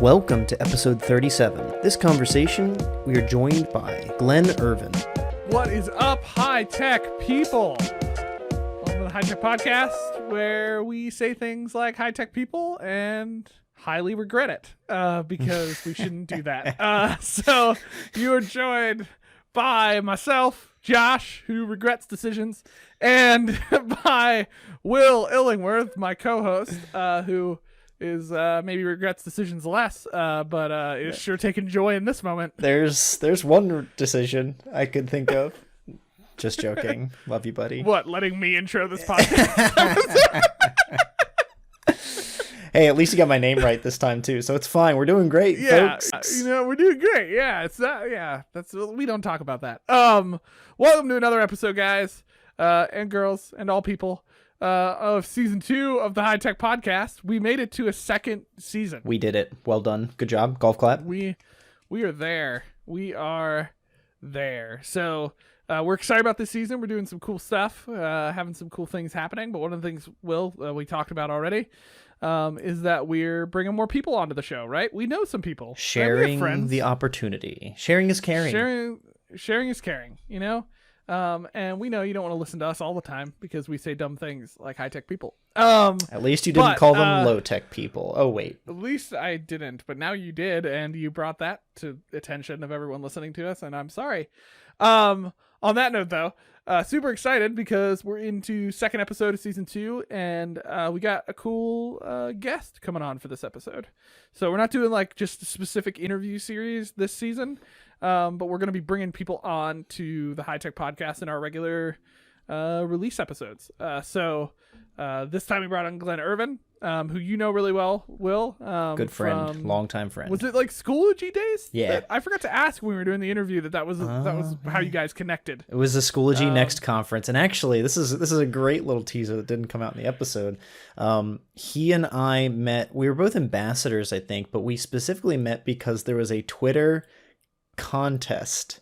Welcome to episode 37. This conversation, we are joined by Glen Irvin. What is up, HiTech people? Welcome to the HiTech podcast, where we say things like HiTech people and highly regret it because we shouldn't do that. So you are joined by myself, Josh, who regrets decisions, and by Will Illingworth, my co-host, who is maybe regrets decisions less, but is sure taking joy in this moment. There's one decision I could think of. Just joking. Love you, buddy. What, letting me intro this podcast? Hey, at least you got my name right this time too, so it's fine. We're doing great, folks. We're doing great. Yeah, it's not. Yeah, we don't talk about that. Welcome to another episode, guys, and girls, and all people, of season 2 of the HiTech podcast. We made it to a second season. We did it. Well done. Good job. Golf clap. We are there. We are there. So we're excited about this season. We're doing some cool stuff, having some cool things happening. But one of the things, Will, we talked about already, is that we're bringing more people onto the show, right? We know some people. Sharing the opportunity. Sharing is caring. Sharing is caring, you know? And we know you don't want to listen to us all the time because we say dumb things like high-tech people. At least you didn't call them low-tech people. Oh, wait. At least I didn't, but now you did, and you brought that to attention of everyone listening to us, and I'm sorry. On that note, though, super excited because we're into second episode of season 2, and we got a cool guest coming on for this episode. So we're not doing like just a specific interview series this season, but we're going to be bringing people on to the HiTech podcast in our regular release episodes. So this time we brought on Glen Irvin, who you know really well, Will. Good friend, longtime friend. Was it like Schoology days? Yeah. I forgot to ask when we were doing the interview that was how you guys connected. It was the Schoology Next conference, and actually, this is a great little teaser that didn't come out in the episode. He and I met. We were both ambassadors, I think, but we specifically met because there was a Twitter contest,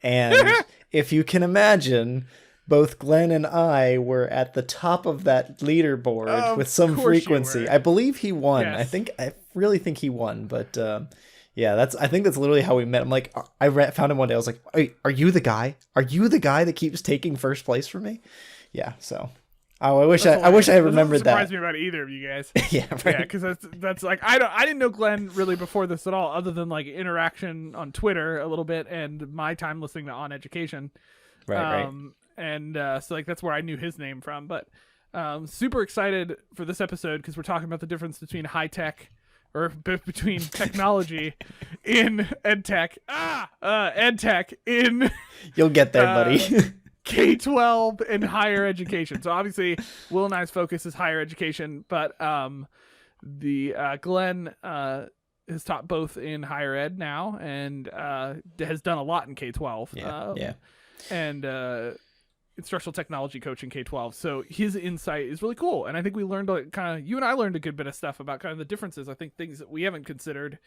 and if you can imagine, both Glenn and I were at the top of that leaderboard with some frequency. I believe he won. Yes. I really think he won, but yeah, I think that's literally how we met. I'm like, found him one day. I was like, are you the guy? Are you the guy that keeps taking first place for me? Yeah. So, I wish I had remembered that. Surprised me about either of you guys. Yeah, right. Yeah, because that's like I didn't know Glenn really before this at all, other than like interaction on Twitter a little bit and my time listening to On Education. Right. And so like that's where I knew his name from. But super excited for this episode because we're talking about the difference between HiTech or between technology in EdTech. EdTech in you'll get there, buddy. K12 and higher education. So obviously Will and I's focus is higher education, but the Glenn has taught both in higher ed now and has done a lot in K12. Yeah. And instructional technology coach in K12. So his insight is really cool. And I think we learned you and I learned a good bit of stuff about kind of the differences. I think things that we haven't considered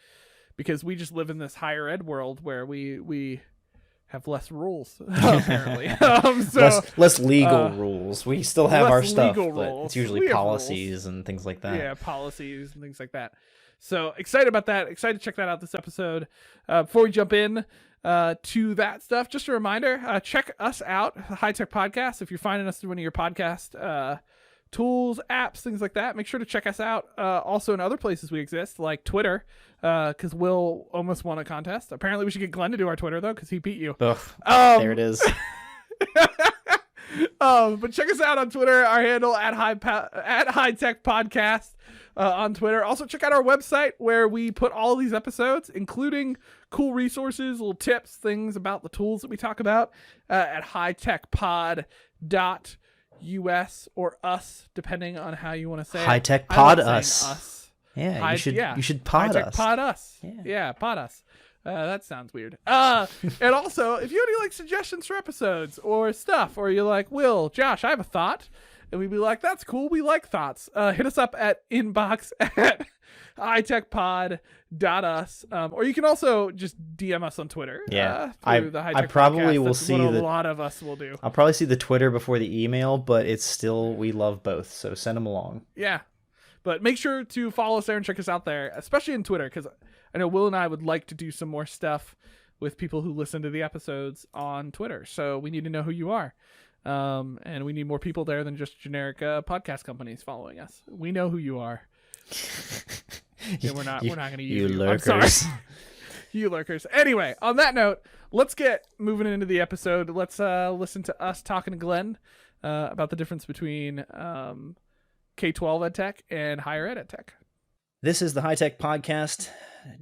because we just live in this higher ed world where we have less rules, apparently. Less legal rules. We still have our stuff, but rules. It's usually policies and things like that. Yeah, policies and things like that. So excited about that. Excited to check that out this episode. Before we jump in to that stuff, just a reminder, check us out, the HiTech podcast. If you're finding us through one of your podcast tools, apps, things like that, make sure to check us out. Also in other places we exist, like Twitter, because Will almost won a contest. Apparently we should get Glenn to do our Twitter, though, because he beat you. Ugh, there it is. But check us out on Twitter, our handle at HiTech Podcast on Twitter. Also check out our website where we put all these episodes, including cool resources, little tips, things about the tools that we talk about at hitechpod.us or us, depending on how you want to say it. HiTech Pod us. Yeah, you should pod HiTech us. Pod us. Yeah, pod us. That sounds weird. And also, if you have any like suggestions for episodes or stuff, or you're like, Will, Josh, I have a thought, and we'd be like, that's cool. We like thoughts. Hit us up at inbox at hitechpod.us. Or you can also just DM us on Twitter. Yeah, through the HiTech I probably podcast. will see what a lot of us will do. I'll probably see the Twitter before the email, but it's still, we love both, so send them along. Yeah. But make sure to follow us there and check us out there, especially in Twitter, because I know Will and I would like to do some more stuff with people who listen to the episodes on Twitter. So we need to know who you are. And we need more people there than just generic podcast companies following us. We know who you are. Yeah, we're not going to use you. Lurkers. I'm sorry. You lurkers. Anyway, on that note, let's get moving into the episode. Let's listen to us talking to Glenn about the difference between K12 EdTech and HigherEd EdTech. This is the HiTech podcast,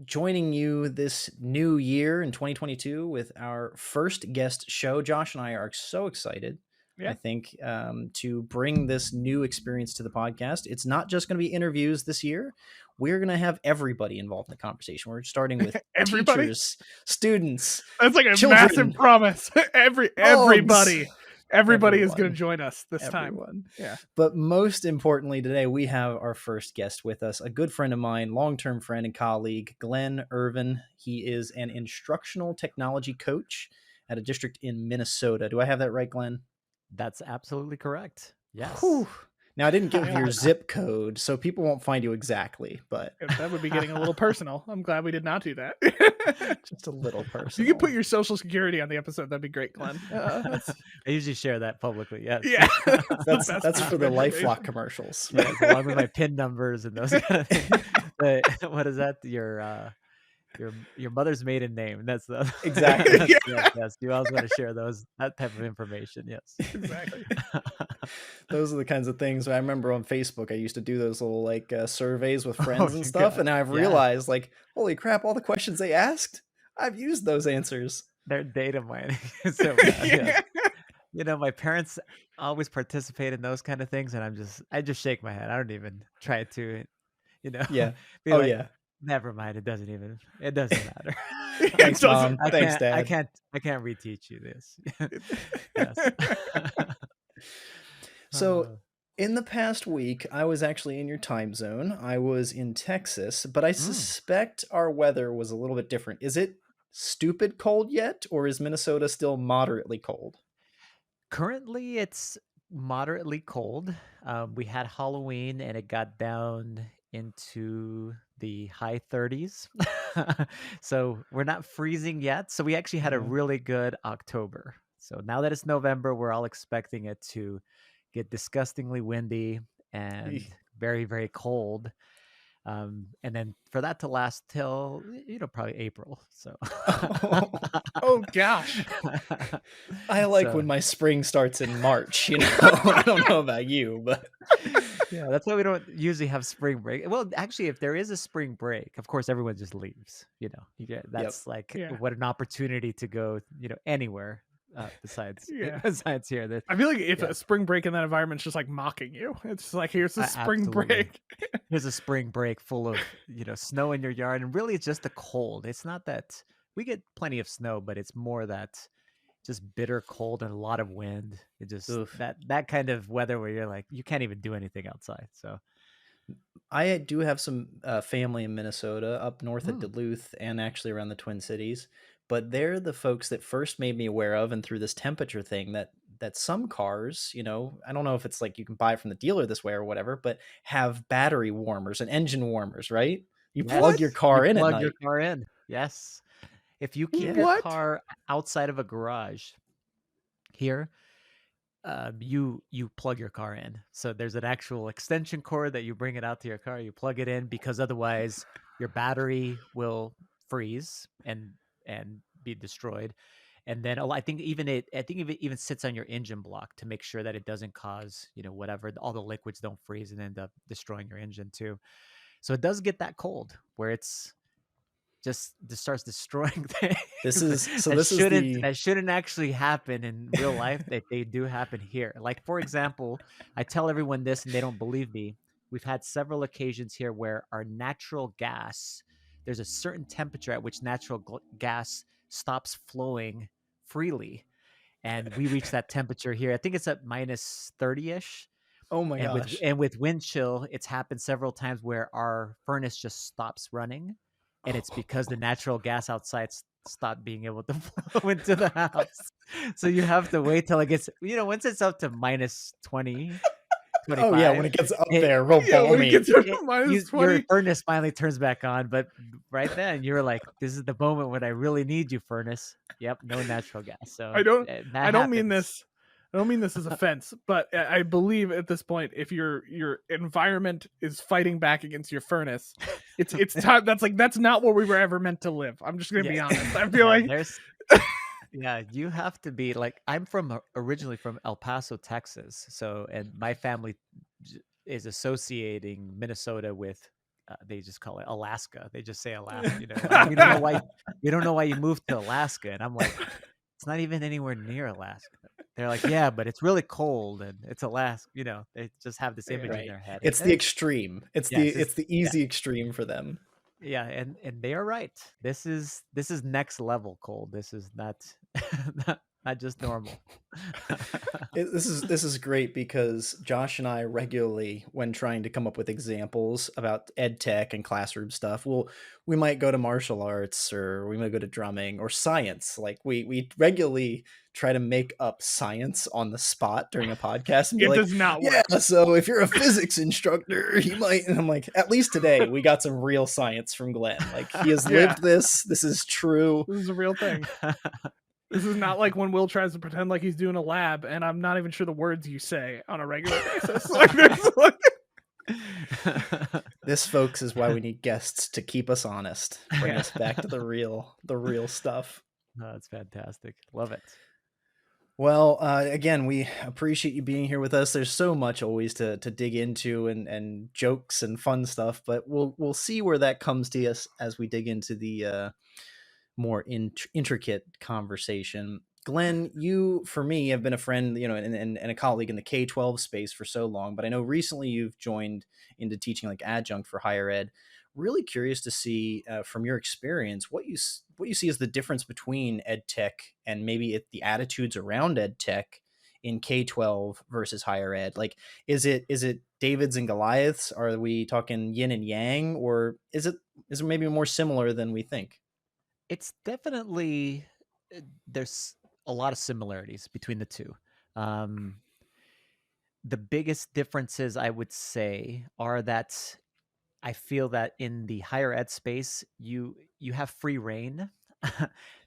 joining you this new year in 2022 with our first guest show. Josh and I are so excited, I think, to bring this new experience to the podcast. It's not just going to be interviews this year. We're going to have everybody involved in the conversation. We're starting with teachers, students. That's like a children. massive promise. Everybody is going to join us this time. Yeah. But most importantly, today we have our first guest with us, a good friend of mine, long-term friend and colleague, Glen Irvin. He is an instructional technology coach at a district in Minnesota. Do I have that right, Glenn? That's absolutely correct. Yes. Whew. Now, I didn't give your zip code, so people won't find you exactly, but that would be getting a little personal. I'm glad we did not do that. Just a little personal. You can put your social security on the episode. That'd be great, Glenn. I usually share that publicly. Yes. Yeah. That's for the LifeLock commercials. Yes, along with my PIN numbers and those kind of things. What is that? Your mother's maiden name. That's the exactly. Yes. You always want to share that type of information. Yes. Exactly. Those are the kinds of things I remember on Facebook. I used to do those little surveys with friends and stuff. And I've realized holy crap, all the questions they asked, I've used those answers. They're data mining. So bad, yeah. My parents always participate in those kind of things. And I just shake my head. I don't even try to, Yeah. Yeah. Never mind. It doesn't matter. Thanks, Mom. Thanks, Dad. I can't reteach you this. Yes. So in the past week, I was actually in your time zone. I was in Texas, but I suspect our weather was a little bit different. Is it stupid cold yet, or is Minnesota still moderately cold? Currently, it's moderately cold. We had Halloween and it got down into the high 30s. So we're not freezing yet. So we actually had a really good October. So now that it's November, we're all expecting it to get disgustingly windy and very, very cold. And then for that to last till, probably April. So, oh gosh, I like when my spring starts in March, I don't know about you, but yeah, that's why we don't usually have spring break. Well, actually, if there is a spring break, of course, everyone just leaves, that's what an opportunity to go, anywhere. Besides here, I feel like if a spring break in that environment is just like mocking you. It's like, here's a spring break. Here's a spring break full of snow in your yard, and really it's just the cold. It's not that we get plenty of snow, but it's more that just bitter cold and a lot of wind. It just that kind of weather where you're like you can't even do anything outside. So I do have some family in Minnesota, up north at Duluth, and actually around the Twin Cities. But they're the folks that first made me aware of, and through this temperature thing, that some cars, I don't know if it's like you can buy it from the dealer this way or whatever, but have battery warmers and engine warmers, right? You plug your car in at night. Plug your car in. Yes. If you keep your car outside of a garage here, you plug your car in. So there's an actual extension cord that you bring it out to your car. You plug it in because otherwise your battery will freeze and be destroyed. And then I think it even sits on your engine block to make sure that it doesn't cause, whatever, all the liquids don't freeze and end up destroying your engine too. So it does get that cold where it's just starts destroying things. That shouldn't actually happen in real life. That they do happen here. Like, for example, I tell everyone this and they don't believe me. We've had several occasions here where our natural gas, there's a certain temperature at which natural gas stops flowing freely. And we reach that temperature here. I think it's at minus 30-ish. Oh my gosh. And with wind chill, it's happened several times where our furnace just stops running. And it's because the natural gas outside stopped being able to flow into the house. So you have to wait till it gets, once it's up to minus 20, -25. yeah, when it gets up It- there, real Yeah, when balmy. it gets to it- minus your 20. furnace finally turns back on, but right then you're like, this is the moment when I really need you, furnace. Yep, no natural gas. So I don't that mean happens. this. I don't mean this as offense, but I believe at this point, if your environment is fighting back against your furnace, it's time. That's not where we were ever meant to live. I'm just gonna be Yeah. honest. I feel like You have to be like, I'm originally from El Paso, Texas. So, and my family is associating Minnesota with, they just call it Alaska. They just say Alaska. We don't know why. We don't know why you moved to Alaska. And I'm like, it's not even anywhere near Alaska. They're like, yeah, but it's really cold and it's Alaska. They just have this image in their head. It's the extreme. It's the easy extreme for them. Yeah, and they are right. This is next level cold. This is not not just normal. This is great because Josh and I regularly, when trying to come up with examples about EdTech and classroom stuff, we might go to martial arts, or we might go to drumming or science. Like we regularly try to make up science on the spot during a podcast and be it like, does not work. yeah, so if you're a physics instructor, you might. And I'm like, at least today we got some real science from Glenn. Like, he has lived this. This is true. This is a real thing. This is not like when Will tries to pretend like he's doing a lab, and I'm not even sure the words you say on a regular basis. This, folks, is why we need guests to keep us honest, bring us back to the real stuff. No, that's fantastic. Love it. Well, again, we appreciate you being here with us. There's so much always to dig into, and jokes and fun stuff, but we'll see where that comes to us as we dig into the more intricate conversation. Glenn, you, for me, have been a friend, and a colleague in the K12 space for so long, but I know recently you've joined into teaching like adjunct for higher ed. Really curious to see from your experience what you see as the difference between EdTech and maybe the attitudes around EdTech in K12 versus higher ed. Like, is it Davids and Goliaths? Are we talking yin and yang, or is it maybe more similar than we think? It's definitely, there's a lot of similarities between the two. The biggest differences, I would say, are that I feel that in the higher ed space, you have free reign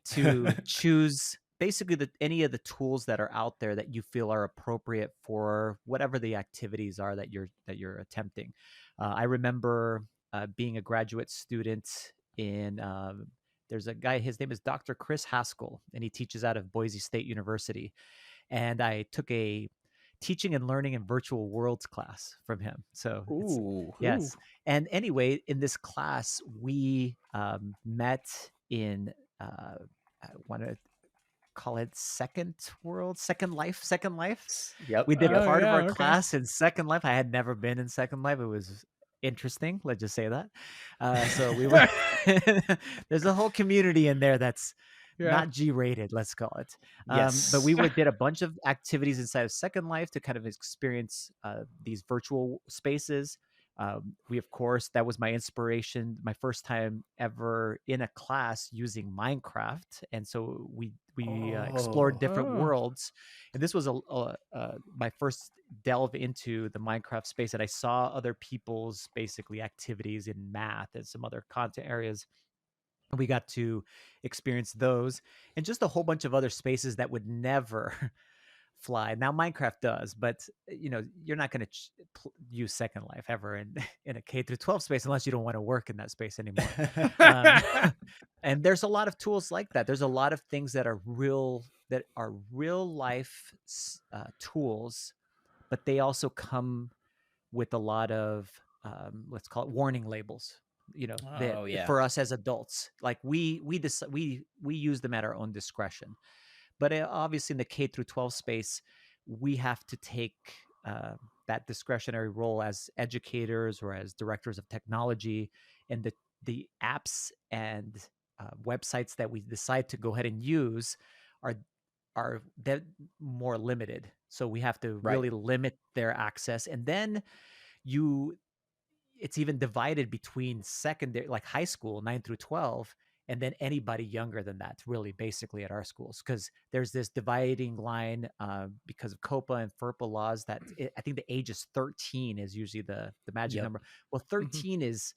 to choose basically any of the tools that are out there that you feel are appropriate for whatever the activities are that you're attempting. I remember being a graduate student in there's a guy, his name is Dr. Chris Haskell, and he teaches out of Boise State University. And I took a teaching and learning in virtual worlds class from him. So yes. And anyway, in this class, we met in, I want to call it Second Life. Yep. We did part of our class in Second Life. I had never been in Second Life. It was interesting. Let's just say that. So we were, there's a whole community in there that's not G-rated, let's call it. Yes. But we did a bunch of activities inside of Second Life to kind of experience these virtual spaces. We, of course, that was my inspiration, my first time ever in a class using Minecraft. And so we explored different worlds. And this was my first delve into the Minecraft space. And I saw other people's basically activities in math and some other content areas. We got to experience those and just a whole bunch of other spaces that would never fly. Now Minecraft does, but you're not going to use Second Life ever in a K-12 space unless you don't want to work in that space anymore. And there's a lot of tools like that. There's a lot of things that are real life tools, but they also come with a lot of let's call it warning labels. For us as adults, like we use them at our own discretion. But obviously in the K-12 space, we have to take that discretionary role as educators or as directors of technology, and the apps and websites that we decide to go ahead and use are more limited. So we have to really limit their access, and then it's even divided between secondary, like high school, 9 through 12, and then anybody younger than that, really, basically at our schools, because there's this dividing line because of COPA and FERPA laws that I think the age is 13 is usually the magic Yep. number. Well, 13 is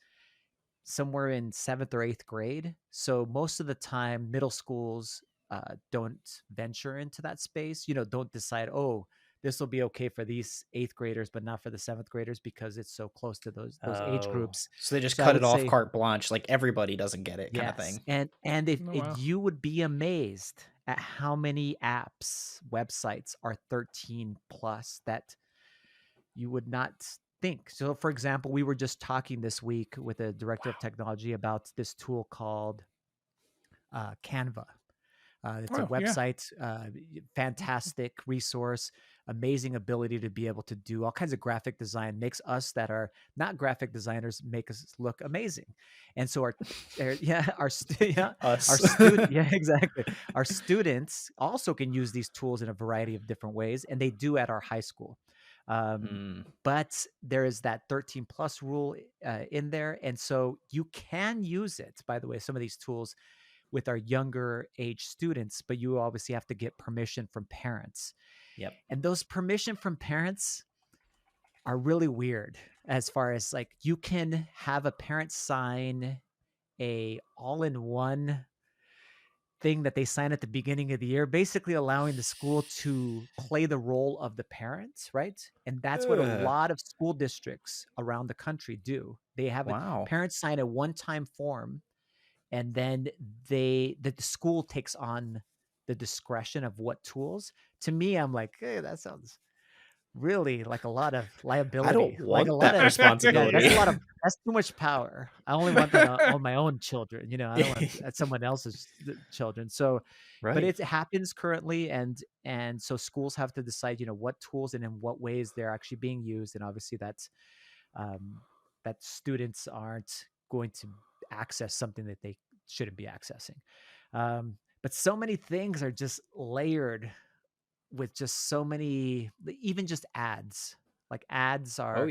somewhere in 7th or 8th grade. So most of the time, middle schools don't venture into that space. Don't decide, oh, this will be okay for these 8th graders, but not for the 7th graders because it's so close to those age groups. So they just So I cut it would off say carte blanche, like everybody doesn't get it, kind of yes, thing. and if Oh, wow. you would be amazed at how many apps, websites are 13 plus that you would not think. So, for example, we were just talking this week with a director of technology about this tool called Canva. It's a website, fantastic resource, amazing ability to be able to do all kinds of graphic design, makes us that are not graphic designers make us look amazing. And so our student, yeah, exactly. Our students also can use these tools in a variety of different ways, and they do at our high school. But there is that 13 plus rule in there. And so you can use it, by the way, some of these tools with our younger age students, but you obviously have to get permission from parents. Yep. And those permission from parents are really weird, as far as like you can have a parent sign a all-in-one thing that they sign at the beginning of the year, basically allowing the school to play the role of the parents, right? And that's what a lot of school districts around the country do. They have parents sign a one-time form, and then the school takes on the discretion of what tools. To me, I'm like, hey, that sounds really like a lot of liability. I don't want like a lot that of responsibility. Yeah, that's too much power. I only want that on my own children. I don't want someone else's children. So, but it happens currently, and so schools have to decide, what tools and in what ways they're actually being used, and obviously that's that students aren't going to access something that they shouldn't be accessing. But so many things are just layered with just so many, even just ads. Like ads are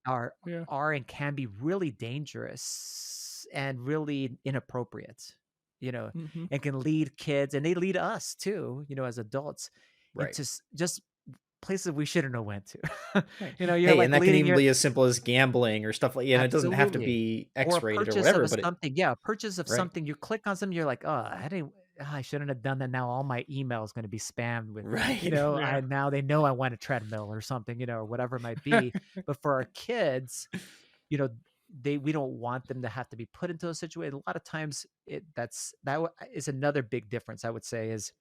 and can be really dangerous and really inappropriate, and can lead kids, and they lead us too, as adults, into just places we shouldn't have went to. You're like, and that can even be as simple as gambling or stuff like, it doesn't have to be X-rated or whatever. But purchase of something. You click on something, you're like, oh, I shouldn't have done that. Now all my email is going to be spammed with, now they know I want a treadmill or something, or whatever it might be. But for our kids, we don't want them to have to be put into a situation. A lot of times that is another big difference, I would say, is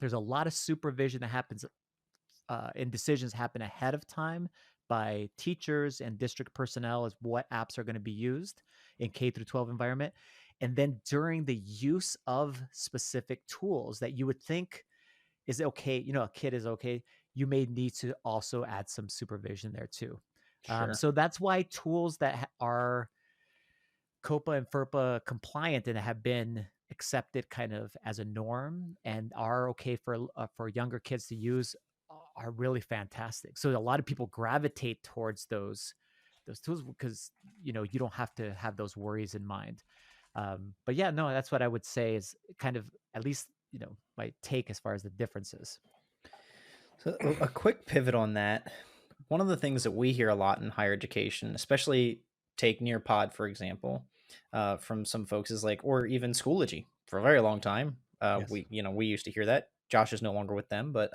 there's a lot of supervision that happens and decisions happen ahead of time by teachers and district personnel as what apps are going to be used in K-12 environment. And then during the use of specific tools that you would think is okay, a kid is okay, you may need to also add some supervision there too. So that's why tools that are COPA and FERPA compliant and have been accepted kind of as a norm and are okay for younger kids to use are really fantastic. So a lot of people gravitate towards those tools because you don't have to have those worries in mind. But yeah, no, that's what I would say is kind of, at least my take as far as the differences. So a quick pivot on that. One of the things that we hear a lot in higher education, especially take Nearpod for example, from some folks, is like, or even Schoology for a very long time. We used to hear that. Josh is no longer with them, but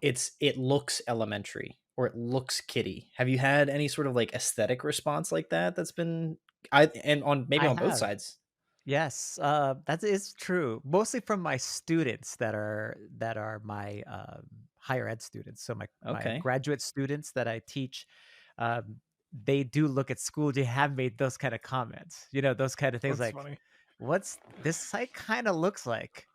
it looks elementary or it looks kiddie. Have you had any sort of like aesthetic response like that? That's been on both sides? Yes, that is true. Mostly from my students that are my higher ed students. So my graduate students that I teach, they do look at Schoology, have made those kind of comments. Those kind of things. That's like, funny. What's this site kind of looks like?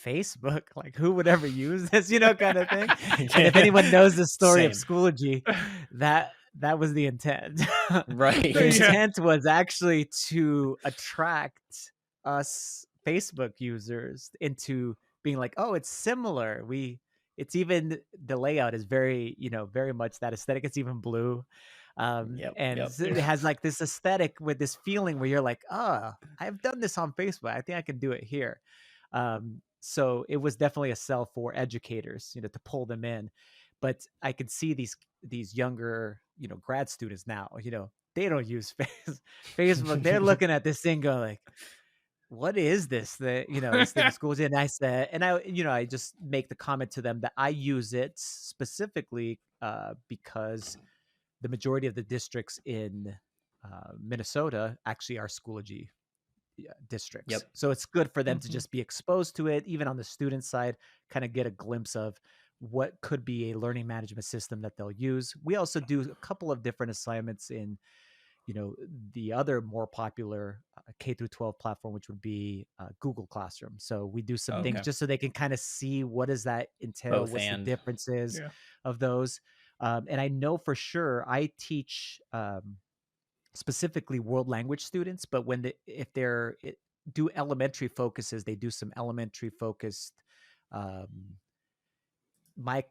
Facebook, like who would ever use this, kind of thing. And if anyone knows the story of Schoology, that was the intent. Right. The intent was actually to attract us Facebook users into being like, oh, it's similar. It's even, the layout is very, very much that aesthetic. It's even blue. And it has like this aesthetic with this feeling where you're like, oh, I've done this on Facebook. I think I can do it here. So it was definitely a sell for educators, to pull them in. But I could see these younger, grad students now, they don't use Facebook. They're looking at this thing going like, what is this that, this thing schools in? I said, and I just make the comment to them that I use it specifically because the majority of the districts in Minnesota actually are Schoology districts. So it's good for them to just be exposed to it, even on the student side, kind of get a glimpse of what could be a learning management system that they'll use. We also do a couple of different assignments in, the other more popular K-12 platform, which would be Google Classroom. So we do some things just so they can kind of see what does that entail, what's the differences of those. And I know for sure I teach specifically world language students, but if they're do elementary focuses, they do some elementary focused my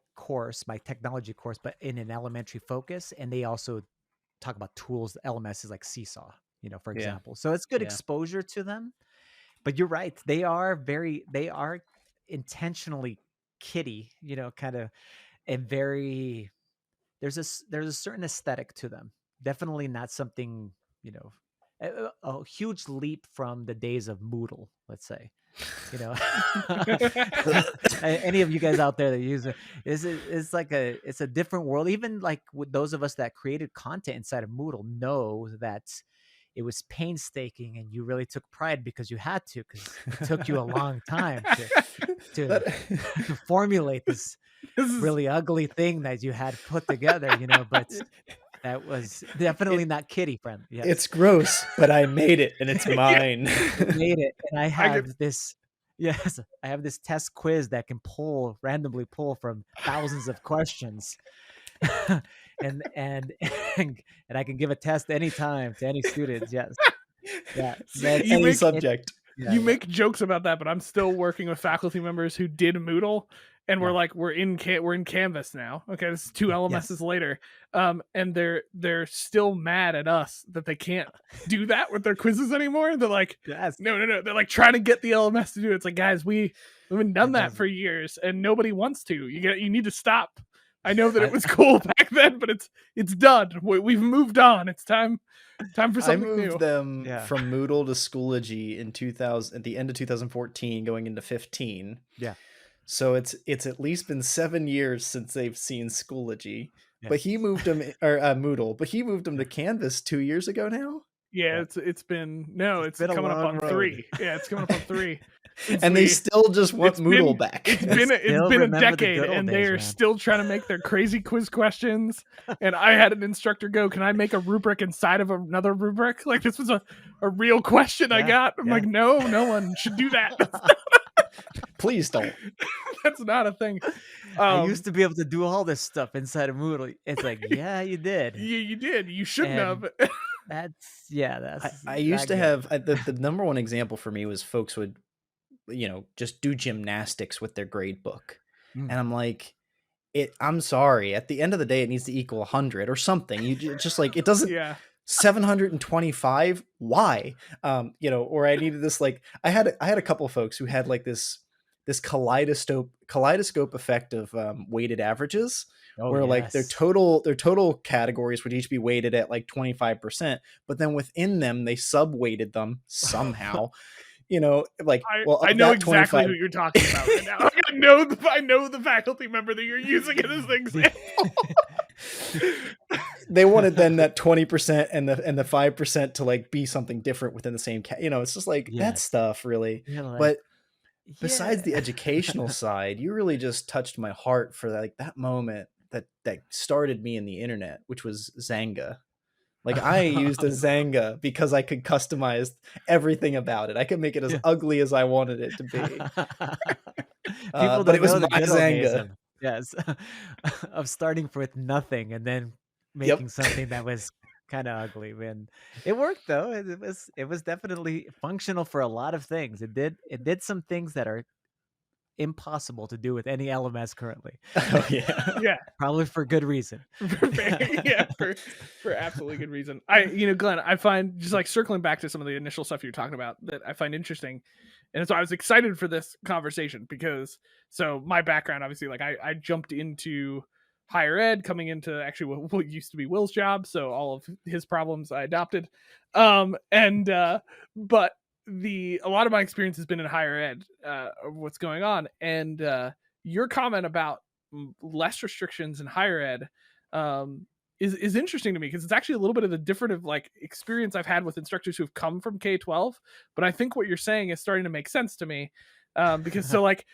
technology course, but in an elementary focus, and they also talk about tools. LMS is like Seesaw, for example. So it's good exposure to them. But you're right; they are intentionally kiddie, kind of, and very. There's a certain aesthetic to them. Definitely not something, a huge leap from the days of Moodle, let's say. Any of you guys out there that use it, it's a different world. Even like with those of us that created content inside of Moodle know that it was painstaking and you really took pride because you had to, because it took you a long time to formulate this really ugly thing that you had put together, but that was definitely not kiddie friendly. Yes. It's gross, but I made it and it's mine. I made it. And I have I have this test quiz that can randomly pull from thousands of questions. and I can give a test anytime to any students. Yes. Yeah. Any subject. You make jokes about that, but I'm still working with faculty members who did Moodle, and we're in Canvas now. Okay, this is 2 LMSs later, and they're still mad at us that they can't do that with their quizzes anymore. They're like, no. They're like trying to get the LMS to do it. It's like, guys, we haven't done that for years, and nobody wants to. You need to stop. I know that it was cool back then, but it's done. We've moved on. It's time for something new. I moved them from Moodle to Schoology in 2000 at the end of 2014, going into 15. Yeah. So it's at least been 7 years since they've seen Schoology. Yeah. But he moved them Moodle, but he moved them to Canvas 2 years ago now. Yeah, it's been coming up on 3. Yeah, it's coming up on 3. And they still just want Moodle back. It's been a decade, and they are still trying to make their crazy quiz questions. And I had an instructor go, "Can I make a rubric inside of another rubric?" Like, this was a real question I got. I'm like, no one should do that. Please don't. That's not a thing. I used to be able to do all this stuff inside of Moodle. It's like, yeah, you did. Yeah, you did. You shouldn't have. I used to have the number one example for me was folks would, just do gymnastics with their grade book. And I'm like, I'm sorry. At the end of the day, it needs to equal 100 or something. You just like, it doesn't. 725. Why? Or I needed this, like, I had a couple of folks who had like this kaleidoscope effect of weighted averages, where like their total categories would each be weighted at like 25%, but then within them they sub-weighted them somehow. I know exactly who you're talking about right now. I know the faculty member that you're using in this example. They wanted then that 20% and the 5% to like be something different within the same it's just like that stuff really. But besides the educational side, you really just touched my heart for like that moment that started me in the internet, which was Zanga. Like, I used a Zanga because I could customize everything about it. I could make it as ugly as I wanted it to be. But it was my Zanga. Yes, of starting with nothing and then making something that was kind of ugly. Man, it worked though. It was definitely functional for a lot of things. It did some things that are impossible to do with any LMS currently. Oh yeah. Yeah. Probably for good reason. For absolutely good reason. Glenn, I find, just like circling back to some of the initial stuff you're talking about, that I find interesting. And so I was excited for this conversation because, so my background, obviously, like I jumped into higher ed, coming into actually what used to be Will's job. So all of his problems I adopted. But a lot of my experience has been in higher ed, of what's going on. And your comment about less restrictions in higher ed is interesting to me, because it's actually a little bit of the different of like experience I've had with instructors who've come from K12. But I think what you're saying is starting to make sense to me, because so like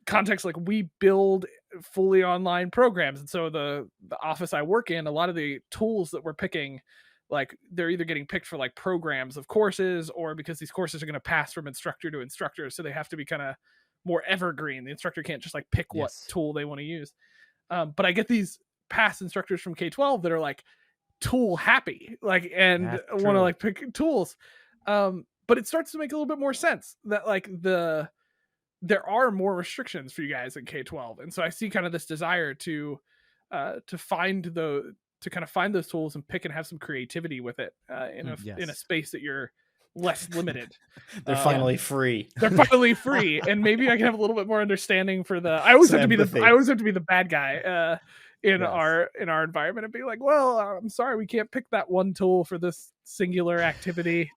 context, like we build fully online programs, and so the office I work in, a lot of the tools that we're picking, like they're either getting picked for like programs of courses, or because these courses are going to pass from instructor to instructor, so they have to be kind of more evergreen. The instructor can't just like pick what tool they want to use. But I get these past instructors from K12 that are like tool happy, like, and want to like pick tools. But it starts to make a little bit more sense that like there are more restrictions for you guys in K12. And so I see kind of this desire to find those tools and pick and have some creativity with it, in a space that you're less limited. They're finally free. They're finally free, and maybe I can have a little bit more understanding for the. I always have to be the bad guy in our environment, and be like, well, I'm sorry, we can't pick that one tool for this singular activity,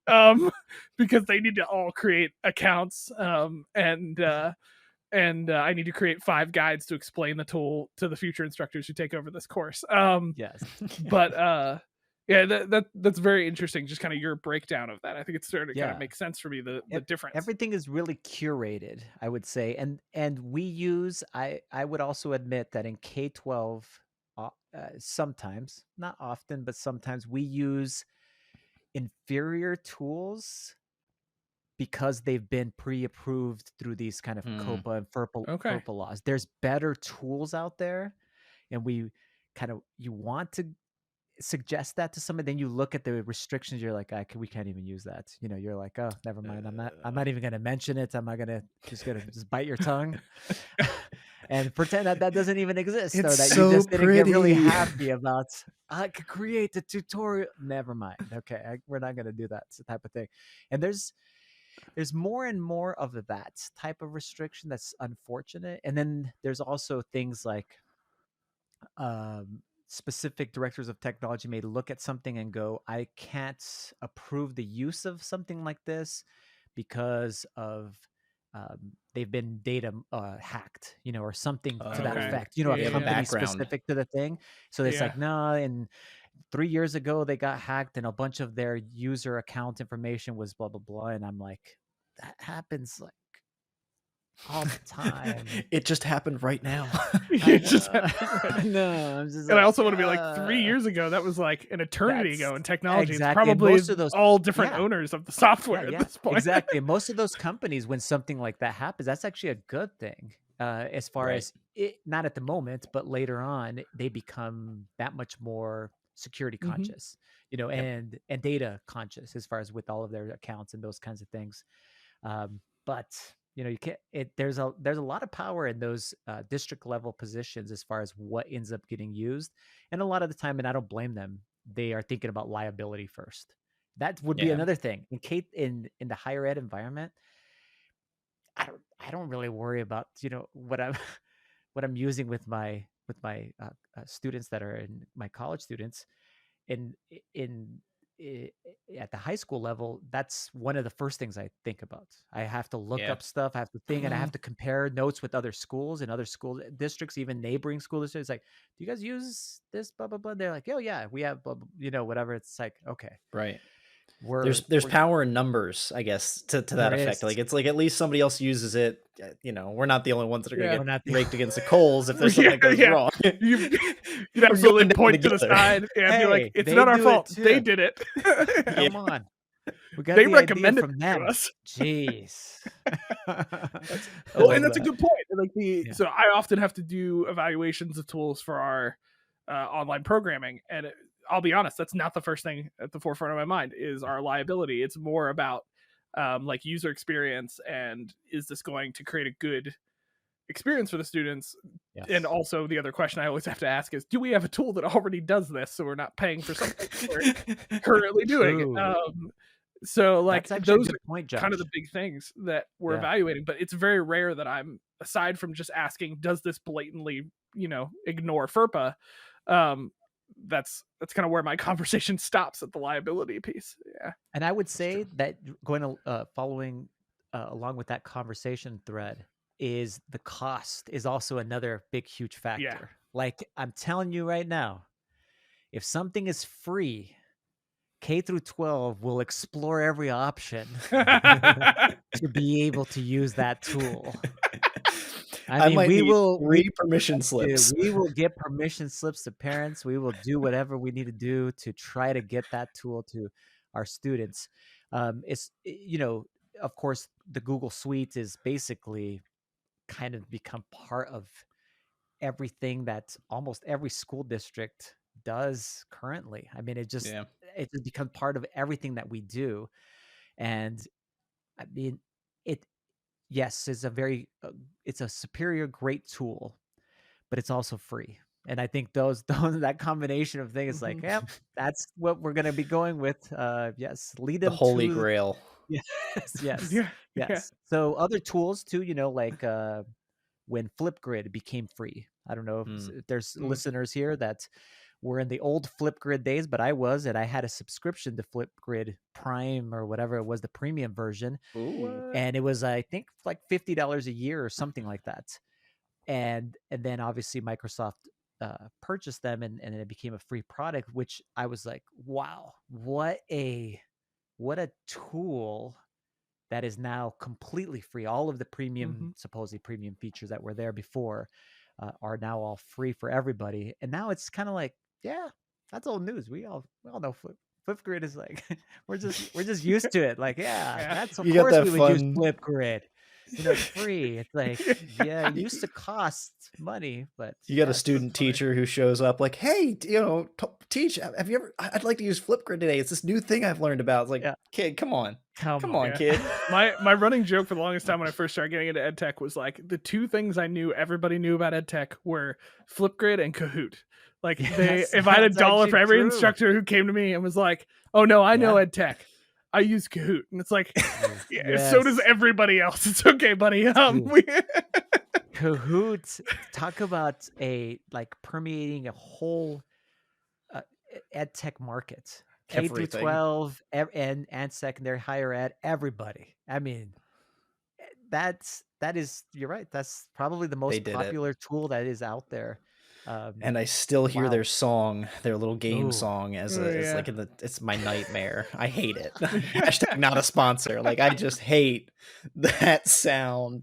because they need to all create accounts, and I need to create 5 guides to explain the tool to the future instructors who take over this course. But that's very interesting. Just kind of your breakdown of that. I think it's starting to kind of make sense for me, the difference. Everything is really curated, I would say. And we use, I would also admit that in K12, sometimes, not often, but sometimes we use inferior tools because they've been pre-approved through these kind of COPA and FERPA laws. There's better tools out there, and you want to suggest that to somebody, then you look at the restrictions, you're like, we can't even use that. You're like, oh, never mind. I'm not even going to mention it. I'm not going to just bite your tongue and pretend that doesn't even exist. It's that so you just didn't get really pretty. happy about, I could create the tutorial. Never mind. Okay. We're not going to do that. It's the type of thing. And there's more and more of that type of restriction that's unfortunate. And then there's also things like, specific directors of technology may look at something and go, I can't approve the use of something like this because of they've been data hacked, or something to that effect, a company specific to the thing. So it's like, no, and 3 years ago they got hacked and a bunch of their user account information was blah, blah, blah. And I'm like, that happens like all the time. It just happened right now. And I also want to be like, 3 years ago, that was like an eternity ago in technology. Exactly. It's probably most of those, all different owners of the software at this point. Exactly. Most of those companies, when something like that happens, that's actually a good thing. As far as it, not at the moment, but later on, they become that much more security conscious, and data conscious as far as with all of their accounts and those kinds of things. But you can't. There's a lot of power in those district level positions as far as what ends up getting used, and a lot of the time, and I don't blame them, they are thinking about liability first. That would be another thing in the higher ed environment. I don't really worry about what I'm using with my students that are in my college students, at the high school level. That's one of the first things I think about. I have to look up stuff. I have to think, and I have to compare notes with other schools and other school districts, even neighboring school districts. Like, do you guys use this? Blah blah blah. They're like, oh yeah, we have blah, blah, whatever. It's like, okay, right. There's power in numbers, I guess, to that effect. Like, it's like at least somebody else uses it. We're not the only ones that are going to get raked against the coals if there's something that goes wrong. You'd absolutely point to the side and be like, it's not our fault. They did it. Come on. They recommended it to us. Jeez. And that's a good point. Like so I often have to do evaluations of tools for our online programming, and I'll be honest, that's not the first thing at the forefront of my mind is our liability. It's more about like user experience, and is this going to create a good experience for the students? Yes. And also the other question I always have to ask is, do we have a tool that already does this, so we're not paying for something we're currently doing? So like those are kind of the big things that we're evaluating, but it's very rare that I'm, aside from just asking, does this blatantly, ignore FERPA? That's kind of where my conversation stops, at the liability piece. Yeah. And I would say that following along with that conversation thread is the cost is also another big, huge factor. Yeah. Like I'm telling you right now, if something is free, K-12 will explore every option to be able to use that tool. I mean, we will permission slips. We will get permission slips to parents. We will do whatever we need to do to try to get that tool to our students. It's, of course, the Google Suite is basically kind of become part of everything that almost every school district does currently. I mean, it just become part of everything that we do. And I mean, yes, it's it's a superior, great tool, but it's also free. And I think that combination of things, like, yep, that's what we're going to be going with. Yes. Lead them the Holy Grail. Yes. Yes. So other tools too, like, when Flipgrid became free. I don't know if there's listeners here that were in the old Flipgrid days, but I was, and I had a subscription to Flipgrid Prime or whatever it was, the premium version. Ooh. And it was, I think, like $50 a year or something like that. And then obviously Microsoft purchased them, and it became a free product, which I was like, wow, what a tool that is now completely free. All of the premium, supposedly premium features that were there before are now all free for everybody. And now it's kind of like, yeah, that's old news. We all know Flipgrid is like, we're just used to it. Like, that's of course we would use Flipgrid. It's free. It's like, it used to cost money, but you got a student teacher who shows up like, hey, teach, have you ever, I'd like to use Flipgrid today. It's this new thing I've learned about. It's like, kid, come on, kid. My running joke for the longest time when I first started getting into EdTech was like, the two things I knew everybody knew about EdTech were Flipgrid and Kahoot. Like, if I had $1 for every instructor who came to me and was like, oh no, I know EdTech, I use Kahoot. And it's like, so does everybody else. It's okay, buddy. Kahoot, talk about permeating a whole EdTech market. K-12 and secondary, higher ed, everybody. I mean, that is, you're right. That's probably the most popular tool that is out there. And I still hear their song, their little game song, as like it's my nightmare. I hate it. Hashtag not a sponsor. Like, I just hate that sound.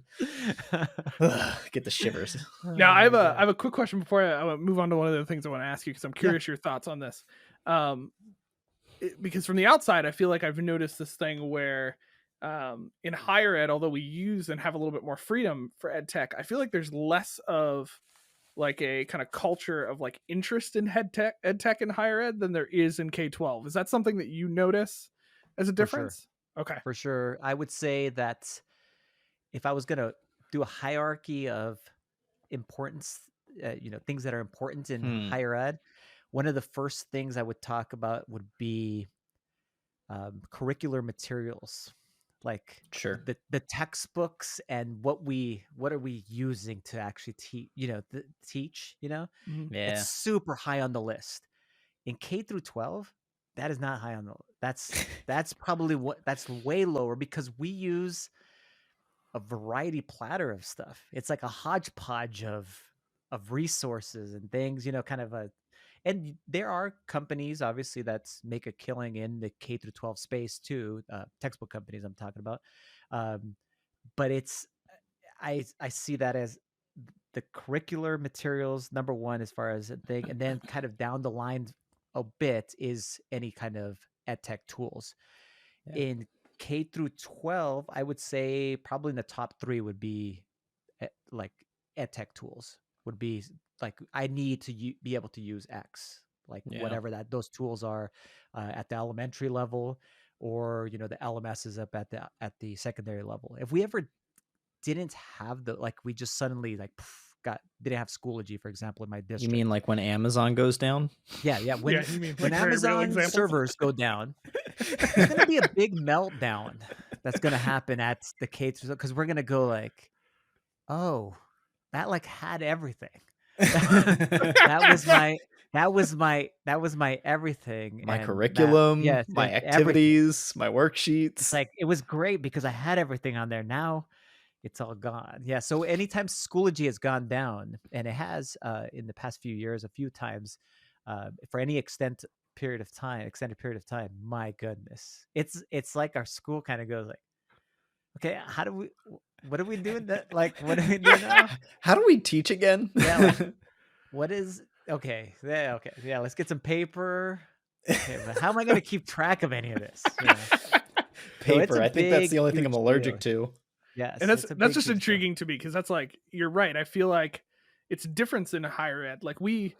Get the shivers. Now I have a quick question before I move on to one of the things I want to ask you, because I'm curious your thoughts on this. Because from the outside, I feel like I've noticed this thing where in higher ed, although we use and have a little bit more freedom for EdTech, I feel like there's less of like a kind of culture of like interest in EdTech in higher ed than there is in K-12. Is that something that you notice as a difference? Okay. For sure. I would say that if I was going to do a hierarchy of importance, things that are important in higher ed, one of the first things I would talk about would be curricular materials. Like the textbooks and what are we using to actually teach, it's super high on the list. In K-12, that is not high on the list. That's probably that's way lower, because we use a variety platter of stuff. It's like a hodgepodge of resources and things, and there are companies obviously that make a killing in the K-12 space too, textbook companies I'm talking about. But I see that as the curricular materials, number one, as far as a thing, and then kind of down the line a bit is any kind of EdTech tools. In K-12, I would say probably in the top 3 would be like EdTech tools. Would be like, I need to be able to use X, like whatever those tools are at the elementary level, or the LMSs up at the secondary level. If we ever didn't have we just suddenly didn't have Schoology, for example, in my district. You mean like when Amazon goes down? Yeah. When you mean when like very real Amazon examples? servers go down, there's gonna be a big meltdown that's gonna happen at the K12, because we're gonna go like, oh, that had everything. that was my everything. My And curriculum, yes, my and activities, my worksheets. it's like, it was great because I had everything on there. Now it's all gone. Yeah. So anytime Schoology has gone down, and it has in the past few years, a few times, for any extended period of time, my goodness, it's like our school kind of goes like, okay, what are we doing that? What do we do now? How do we teach again? Yeah. What is, okay. Yeah. Okay. Yeah. Let's get some paper. Okay, but how am I going to keep track of any of this? Paper. I think that's the only thing I'm allergic to. Yes. And that's just intriguing to me, because that's you're right. I feel like it's different in higher ed. Like we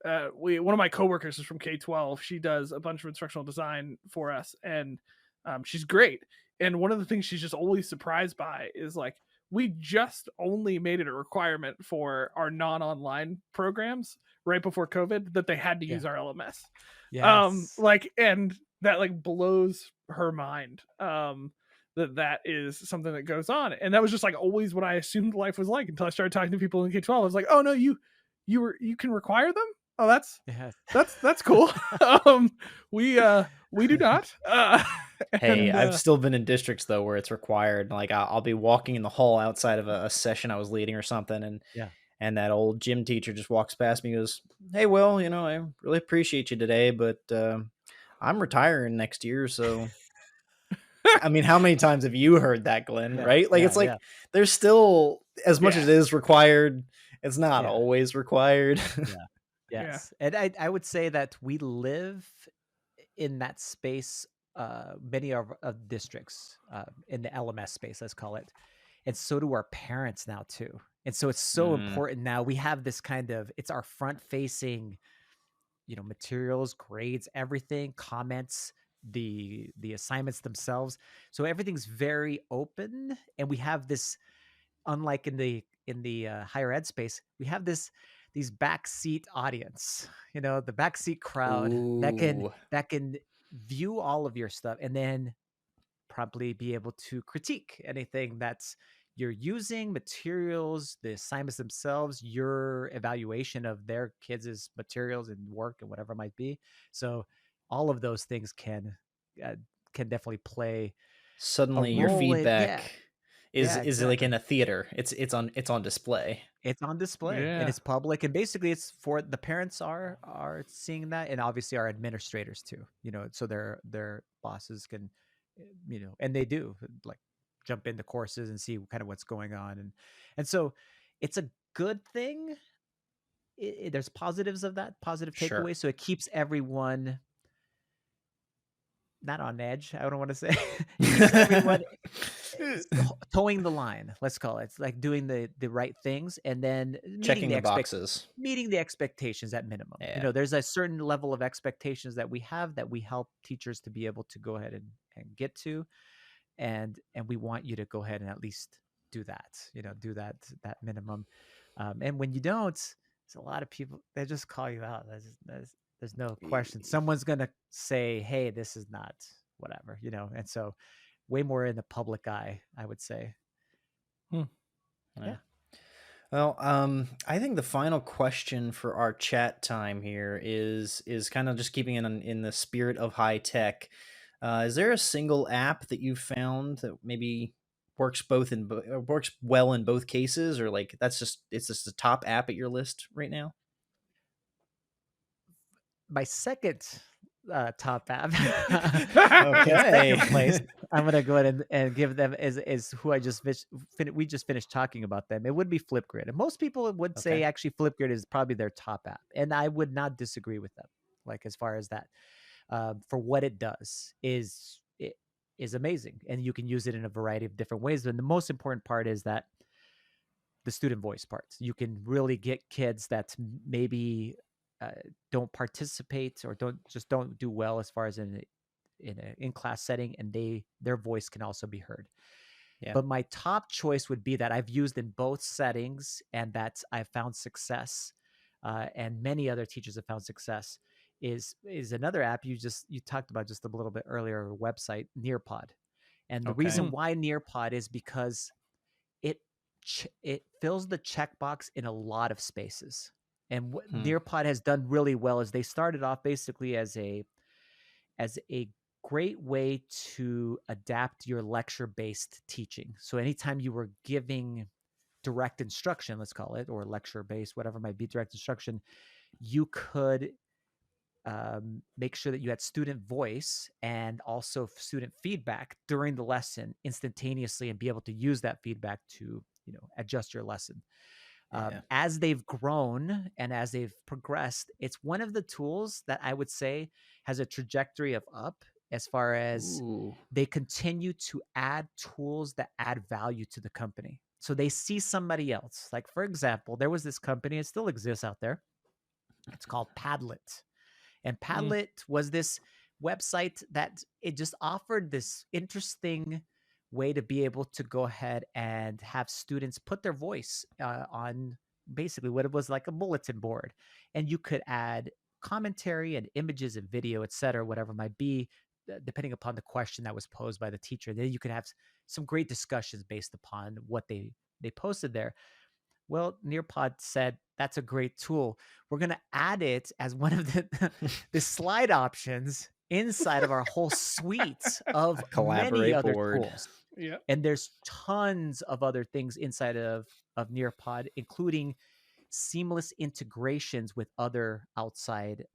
one of my coworkers is from K12. She does a bunch of instructional design for us, and she's great. And one of the things she's just always surprised by is we just only made it a requirement for our non-online programs right before COVID that they had to use our LMS. Yes. And that blows her mind. That is something that goes on. And that was just always what I assumed life was like, until I started talking to people in K12. I was like, oh no, you can require them? Oh, that's cool. We do not. Hey, I've still been in districts though where it's required. I'll be walking in the hall outside of a session I was leading or something, and that old gym teacher just walks past me and goes, "Hey, Will, I really appreciate you today, but I'm retiring next year, so." I mean, how many times have you heard that, Glenn? Right? There's still, as much as it is required, it's not always required. Yes. And I would say that we live in that space, many of districts, in the LMS space, let's call it. And so do our parents now too. And so it's so important now. We have this it's our front facing, materials, grades, everything, comments, the assignments themselves. So everything's very open, and we have this, unlike in the higher ed space, we have these backseat audience, the backseat crowd. Ooh. that can view all of your stuff, and then probably be able to critique anything that's you're using, materials, the assignments themselves, your evaluation of their kids' materials and work and whatever it might be. So all of those things can definitely play. Suddenly your feedback is like in a theater. It's on display. It's on display, and it's public, and basically it's for the parents are seeing that, and obviously our administrators too, so their bosses can, and they do jump into courses and see kind of what's going on. And so it's a good thing. There's positives of that, positive takeaway. Sure. So it keeps everyone not on edge. I don't want to say everyone towing the line. Let's call it. It's like doing the right things, and then checking the boxes, meeting the expectations at minimum. Yeah. There's a certain level of expectations that we have that we help teachers to be able to go ahead and get to. And we want you to go ahead and at least do that, do that minimum. And when you don't, there's a lot of people, they just call you out. There's no question. Someone's going to say, hey, this is not whatever, and so way more in the public eye, I would say. Yeah. Well, I think the final question for our chat time here is kind of just keeping it in the spirit of high tech. Is there a single app that you've found that maybe works well in both cases, or it's just the top app at your list right now? My second top app. Okay. Second place. I'm gonna go ahead and give them is who I just we just finished talking about them. It would be Flipgrid, and most people would say actually Flipgrid is probably their top app, and I would not disagree with them. As far as that. For what it does is amazing, and you can use it in a variety of different ways. And the most important part is that the student voice parts. You can really get kids that maybe don't participate or don't do well as far as in in an in-class setting, and their voice can also be heard. Yeah. But my top choice would be that I've used in both settings and that I've found success, and many other teachers have found success, is another app you talked about just a little bit earlier, a website, Nearpod. And the reason why Nearpod is because it fills the checkbox in a lot of spaces. And what Nearpod has done really well is they started off basically as a great way to adapt your lecture-based teaching. So anytime you were giving direct instruction, let's call it, or lecture-based, whatever might be direct instruction, you could make sure that you had student voice and also student feedback during the lesson instantaneously, and be able to use that feedback to, adjust your lesson. As they've grown and as they've progressed, it's one of the tools that I would say has a trajectory of up, as far as they continue to add tools that add value to the company. So they see somebody else. Like, for example, there was this company, it still exists out there. It's called Padlet. And Padlet was this website that it just offered this interesting way to be able to go ahead and have students put their voice on basically what it was like a bulletin board. And you could add commentary and images and video, etc., whatever it might be, depending upon the question that was posed by the teacher. Then you could have some great discussions based upon what they posted there. Well, Nearpod said, that's a great tool. We're going to add it as one of the slide options inside of our whole suite of many other tools. Yeah. And there's tons of other things inside of Nearpod, including seamless integrations with other outside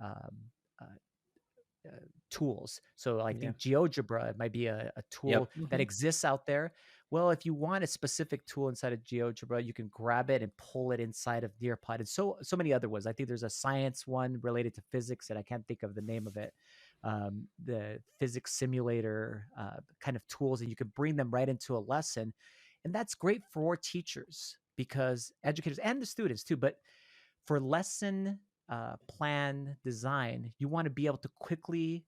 tools. So I think GeoGebra might be a tool that exists out there. Well, if you want a specific tool inside of GeoGebra, you can grab it and pull it inside of Nearpod, and so many other ones. I think there's a science one related to physics, and I can't think of the name of it. The physics simulator kind of tools, and you can bring them right into a lesson. And that's great for teachers, because educators and the students too, but for lesson plan design, you want to be able to quickly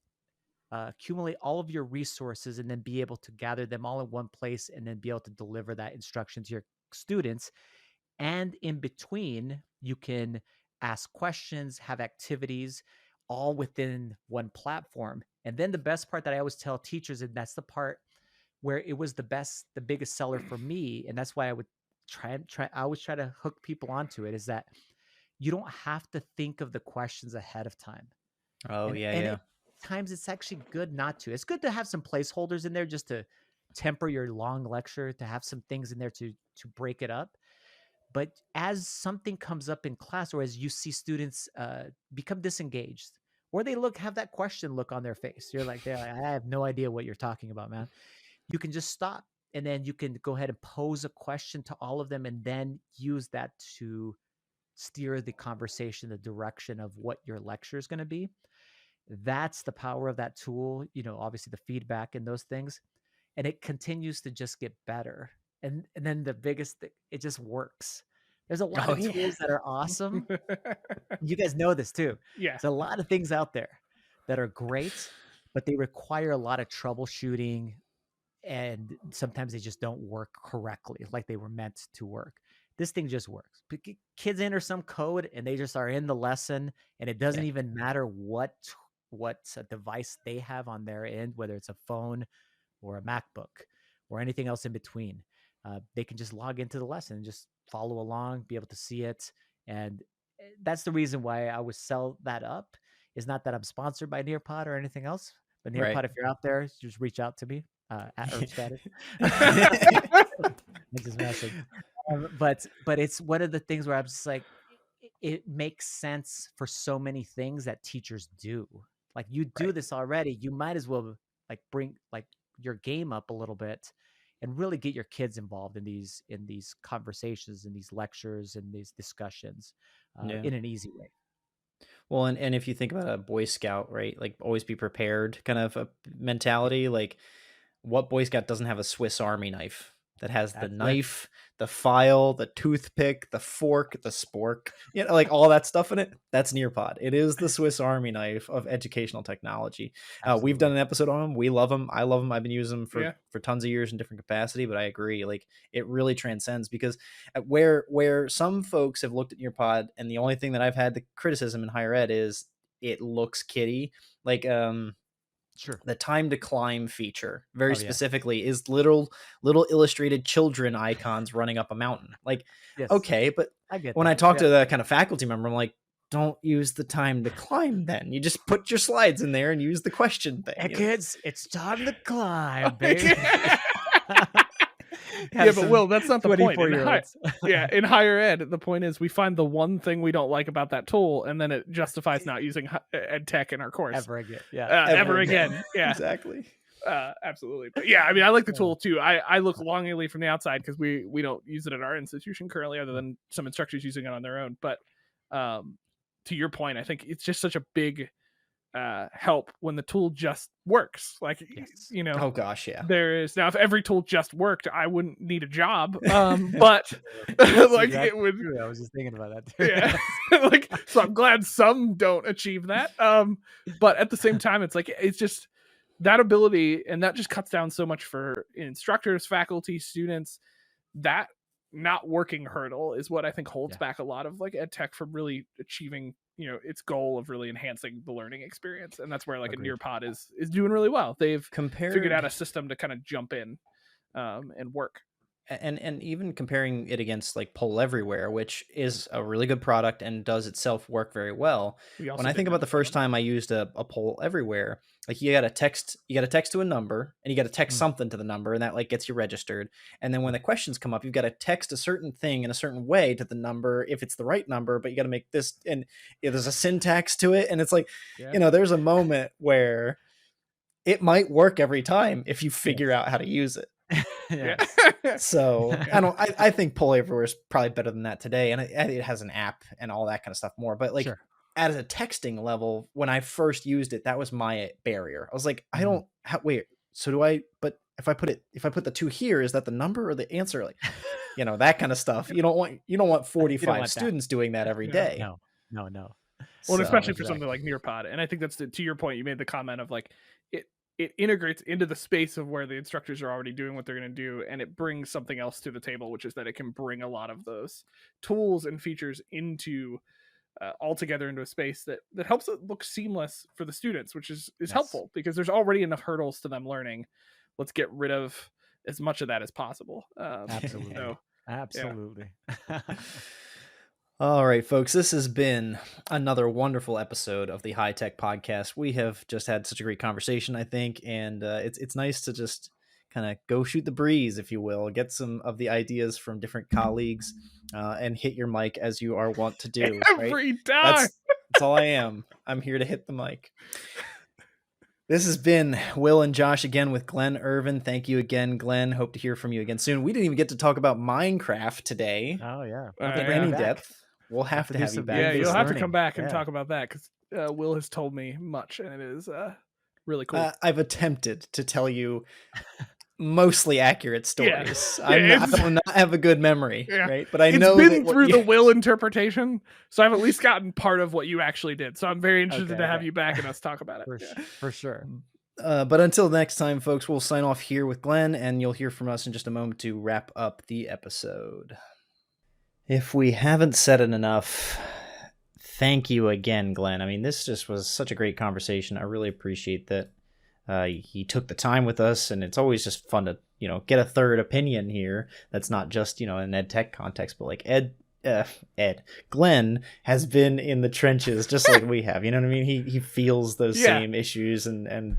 accumulate all of your resources and then be able to gather them all in one place, and then be able to deliver that instruction to your students. And in between, you can ask questions, have activities, all within one platform. And then the best part that I always tell teachers, and that's the part where it was the biggest seller for me, and that's why I would I always try to hook people onto it, is that you don't have to think of the questions ahead of time. Times it's actually good not to. It's good to have some placeholders in there just to temper your long lecture, to have some things in there to break it up. But as something comes up in class, or as you see students become disengaged, or they have that question look on their face, you're like, I have no idea what you're talking about, man. You can just stop, and then you can go ahead and pose a question to all of them, and then use that to steer the conversation, the direction of what your lecture is going to be. That's the power of that tool, obviously the feedback and those things. And it continues to just get better. And then the biggest thing, it just works. There's a lot of tools that are awesome. You guys know this too. Yeah. There's a lot of things out there that are great, but they require a lot of troubleshooting. And sometimes they just don't work correctly like they were meant to work. This thing just works. Kids enter some code and they just are in the lesson, and it doesn't even matter what device they have on their end, whether it's a phone or a MacBook or anything else in between. They can just log into the lesson and just follow along, be able to see it. And that's the reason why I would sell that up. Is not that I'm sponsored by Nearpod or anything else, but Nearpod, if you're out there, just reach out to me at Earthstatus. Just message. But it's one of the things where I'm just like, it makes sense for so many things that teachers do. Like, you do this already, you might as well bring your game up a little bit and really get your kids involved in these conversations, in these lectures, and these discussions in an easy way. Well, and if you think about a Boy Scout, right, like always be prepared kind of a mentality, like what Boy Scout doesn't have a Swiss Army knife that has the knife, the file, the toothpick, the fork, the spork, like all that stuff in it. That's Nearpod. It is the Swiss Army knife of educational technology. We've done an episode on them. We love them. I love them. I've been using them for tons of years in different capacity, but I agree. Like, it really transcends, because where some folks have looked at Nearpod, and the only thing that I've had the criticism in higher ed is it looks kiddie. Like, Sure. The time to climb feature very specifically is little illustrated children icons running up a mountain. Like, okay, but when I talk to the kind of faculty member, I'm like, don't use the time to climb then. You just put your slides in there and use the question thing. Hey, kids, it's time to climb, baby. Yeah, but Will, that's not the point. In higher ed, the point is we find the one thing we don't like about that tool, and then it justifies not using EdTech in our course ever again. Ever again. Yeah, exactly. Absolutely. But yeah, I mean, I like the tool too. I look longingly from the outside, because we don't use it at our institution currently, other than some instructors using it on their own. But to your point, I think it's just such a big help when the tool just works. Like, oh gosh, yeah, there is now, if every tool just worked, I wouldn't need a job, but like, it would. I was just thinking about that too. Yeah. Like, so I'm glad some don't achieve that, but at the same time, it's like, it's just that ability, and that just cuts down so much for instructors, faculty, students. That not working hurdle is what I think holds back a lot of like EdTech from really achieving its goal of really enhancing the learning experience. And that's where like a Nearpod is doing really well. They've figured out a system to kind of jump in and work. And even comparing it against like Poll Everywhere, which is a really good product and does itself work very well. When I think about the first time I used a Poll Everywhere, like you got to text to a number, and you got to text something to the number, and that like gets you registered. And then when the questions come up, you've got to text a certain thing in a certain way to the number if it's the right number, but you got to make this, and there's a syntax to it, and it's like, there's a moment where it might work every time if you figure out how to use it. So I think Poll Everywhere is probably better than that today, and it has an app and all that kind of stuff more. But like at a texting level, when I first used it, that was my barrier. I was like, I don't wait. So do I? But if I put the 2 here, is that the number or the answer? Like, that kind of stuff. You don't want 45 students doing that every day. No. Well, so, especially for something like Nearpod, and I think that's to your point. You made the comment of like it integrates into the space of where the instructors are already doing what they're going to do, and it brings something else to the table, which is that it can bring a lot of those tools and features into all together into a space that helps it look seamless for the students, which is helpful, because there's already enough hurdles to them learning. Let's get rid of as much of that as possible. Absolutely. Absolutely. Yeah. All right, folks, this has been another wonderful episode of the HiTech podcast. We have just had such a great conversation, I think, and it's nice to just kind of go shoot the breeze, if you will, get some of the ideas from different colleagues, and hit your mic as you are wont to do. Every time. That's all I am. I'm here to hit the mic. This has been Will and Josh again with Glen Irvin. Thank you again, Glenn. Hope to hear from you again soon. We didn't even get to talk about Minecraft today. Oh, yeah. In any depth. We'll have to have you back. Yeah, you'll have to come back and talk about that, because Will has told me much, and it is really cool. I've attempted to tell you mostly accurate stories. I do not have a good memory, right? But I know it's been through the Will interpretation, so I've at least gotten part of what you actually did. So I'm very interested to have you back and us talk about it. For sure. But until next time, folks, we'll sign off here with Glenn, and you'll hear from us in just a moment to wrap up the episode. If we haven't said it enough, thank you again, Glenn. I mean, this just was such a great conversation. I really appreciate that he took the time with us, and it's always just fun to, get a third opinion here. That's not just, an EdTech context, but like Glenn has been in the trenches just like we have. You know what I mean? He feels those same issues and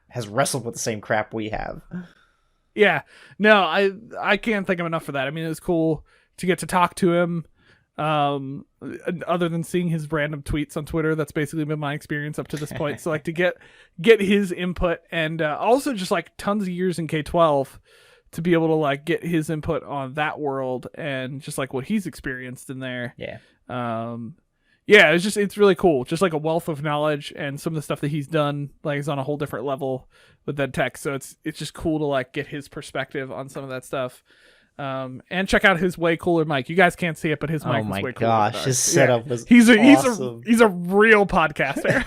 has wrestled with the same crap we have. Yeah. No, I can't thank him enough for that. I mean, it was cool to get to talk to him, other than seeing his random tweets on Twitter. That's basically been my experience up to this point. So like to get his input, and also just like tons of years in K12 to be able to like get his input on that world and just like what he's experienced in there. yeah, it's really cool. Just like a wealth of knowledge, and some of the stuff that he's done like is on a whole different level with EdTech. So it's just cool to like get his perspective on some of that stuff. And check out his way cooler mic. You guys can't see it, but his mic is way cooler. Oh my gosh, his setup was he's awesome. He's a real podcaster.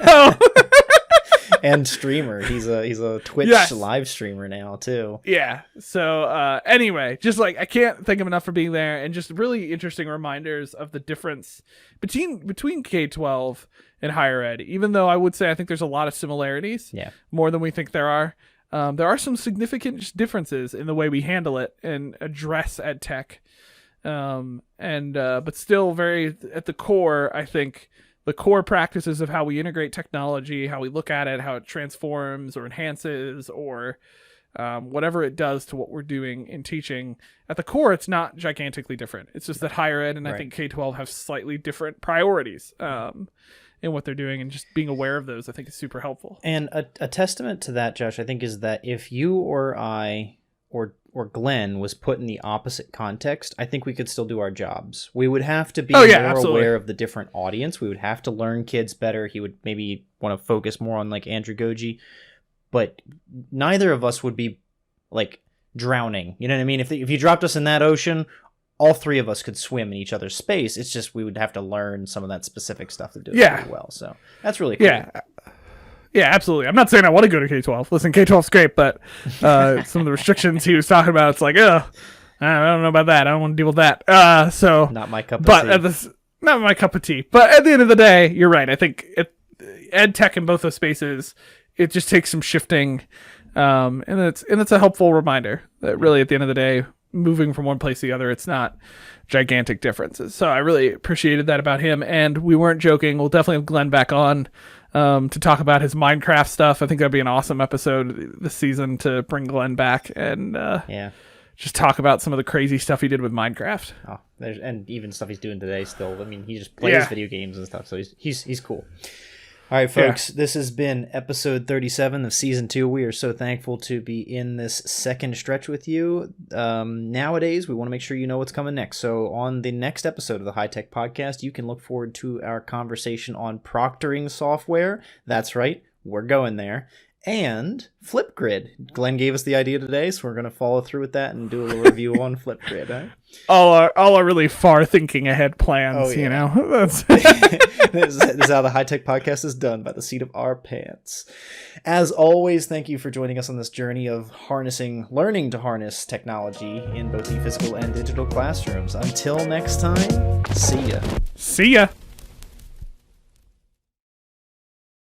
And streamer. He's a Twitch live streamer now too. Yeah. So anyway, just like I can't thank him enough for being there, and just really interesting reminders of the difference between K12 and higher ed. Even though I would say I think there's a lot of similarities. Yeah. More than we think there are. There are some significant differences in the way we handle it and address EdTech. But still very at the core, I think the core practices of how we integrate technology, how we look at it, how it transforms or enhances or whatever it does to what we're doing in teaching. At the core, it's not gigantically different. It's just that higher ed and I think K-12 have slightly different priorities in what they're doing, and just being aware of those, I think, is super helpful. And a testament to that, Josh, I think, is that if you or I or Glenn was put in the opposite context, I think we could still do our jobs. We would have to be more aware of the different audience. We would have to learn kids better. He would maybe want to focus more on like Andrew Goji, but neither of us would be like drowning. You know what I mean? If you dropped us in that ocean, all three of us could swim in each other's space. It's just we would have to learn some of that specific stuff to do it really well. So that's really cool. Yeah, absolutely. I'm not saying I want to go to K-12. Listen, K-12's great, but some of the restrictions he was talking about, it's like, I don't know about that. I don't want to deal with that. So not my cup of tea. Not my cup of tea. But at the end of the day, you're right. I think EdTech in both those spaces, it just takes some shifting, and it's a helpful reminder that really at the end of the day, moving from one place to the other, it's not gigantic differences. So I really appreciated that about him, and we weren't joking. We'll definitely have Glenn back on to talk about his Minecraft stuff. I think that'd be an awesome episode this season to bring Glenn back and just talk about some of the crazy stuff he did with Minecraft. Oh, and even stuff he's doing today still. I mean, he just plays video games and stuff, so he's cool. All right, folks, this has been episode 37 of season 2. We are so thankful to be in this second stretch with you. Nowadays, we want to make sure you know what's coming next. So on the next episode of the HiTech podcast, you can look forward to our conversation on proctoring software. That's right, we're going there. And Flipgrid. Glenn gave us the idea today, so we're going to follow through with that and do a little review on Flipgrid. Right? All our really far thinking ahead plans, you know. That's this is how the HiTech podcast is done, by the seat of our pants. As always, thank you for joining us on this journey of learning to harness technology in both the physical and digital classrooms. Until next time, see ya. See ya.